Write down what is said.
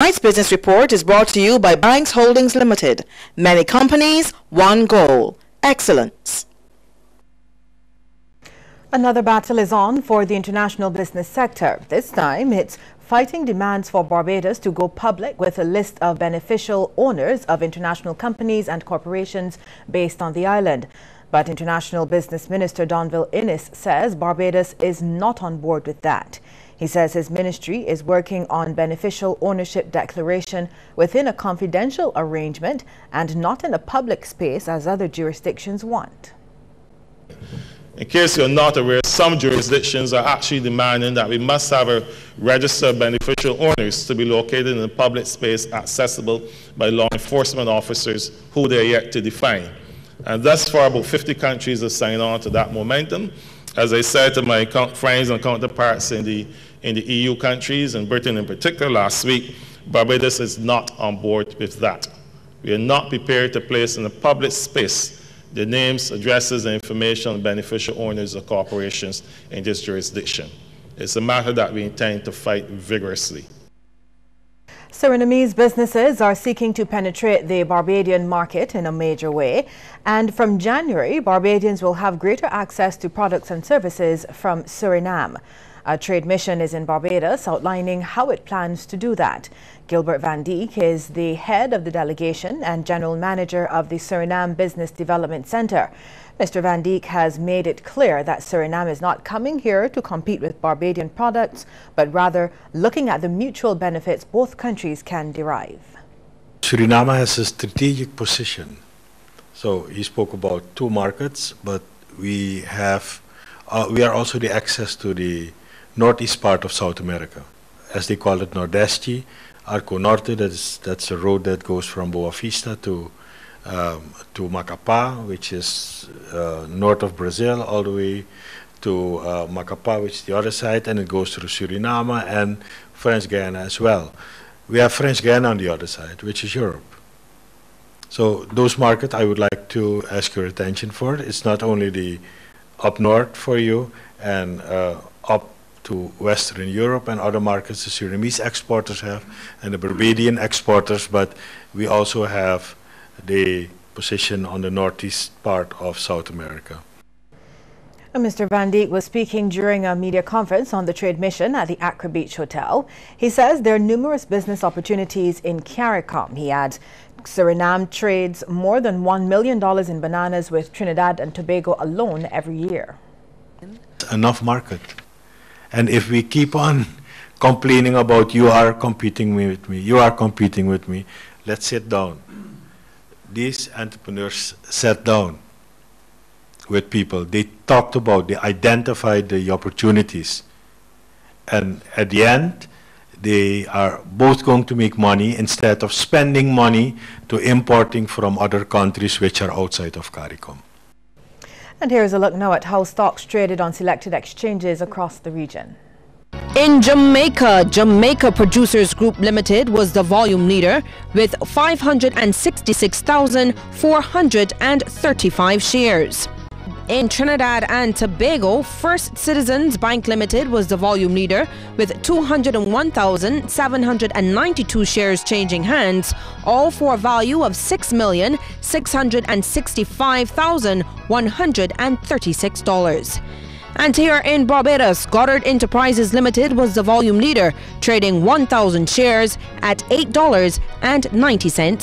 Tonight's business report is brought to you by Banks Holdings Limited. Many companies, one goal: excellence. Another battle is on for the international business sector. This time, it's fighting demands for Barbados to go public with a list of beneficial owners of international companies and corporations based on the island. But International Business Minister Donville Innes says Barbados is not on board with that. He says his ministry is working on beneficial ownership declaration within a confidential arrangement and not in a public space as other jurisdictions want. In case you're not aware, some jurisdictions are actually demanding that we must have a registered beneficial owners to be located in a public space accessible by law enforcement officers who they are yet to define. And thus far, about 50 countries have signed on to that momentum. As I said to my friends and counterparts in the EU countries, and Britain in particular last week, Barbados is not on board with that. We are not prepared to place in a public space the names, addresses, and information on beneficial owners of corporations in this jurisdiction. It's a matter that we intend to fight vigorously. Surinamese businesses are seeking to penetrate the Barbadian market in a major way, and from January, Barbadians will have greater access to products and services from Suriname. A trade mission is in Barbados outlining how it plans to do that. Gilbert Van Dijk is the head of the delegation and general manager of the Suriname Business Development Center. Mr. Van Dijk has made it clear that Suriname is not coming here to compete with Barbadian products, but rather looking at the mutual benefits both countries can derive. Suriname has a strategic position. So he spoke about two markets, but we are also the access to the northeast part of South America, as they call it Nordeste, Arco Norte. That's a road that goes from Boa Vista to Macapá, which is north of Brazil, all the way to Macapá, which is the other side, and it goes through Suriname and French Guiana as well. We have French Guiana on the other side, which is Europe. So those markets I would like to ask your attention for. It's not only the up north for you and up to Western Europe and other markets the Surinamese exporters have and the Barbadian exporters, but we also have the position on the northeast part of South America. Mr. Van Dijk was speaking during a media conference on the trade mission at the Accra Beach Hotel. He says there are numerous business opportunities in CARICOM. He adds Suriname trades more than $1 million in bananas with Trinidad and Tobago alone every year. Enough market. And if we keep on complaining about you are competing with me, you are competing with me, let's sit down. These entrepreneurs sat down with people. They talked about, they identified the opportunities. And at the end, they are both going to make money instead of spending money to importing from other countries which are outside of CARICOM. And here's a look now at how stocks traded on selected exchanges across the region. In Jamaica, Jamaica Producers Group Limited was the volume leader with 566,435 shares. In Trinidad and Tobago, First Citizens Bank Limited was the volume leader with 201,792 shares changing hands, all for a value of $6,665,136. And here in Barbados, Goddard Enterprises Limited was the volume leader, trading 1,000 shares at $8.90.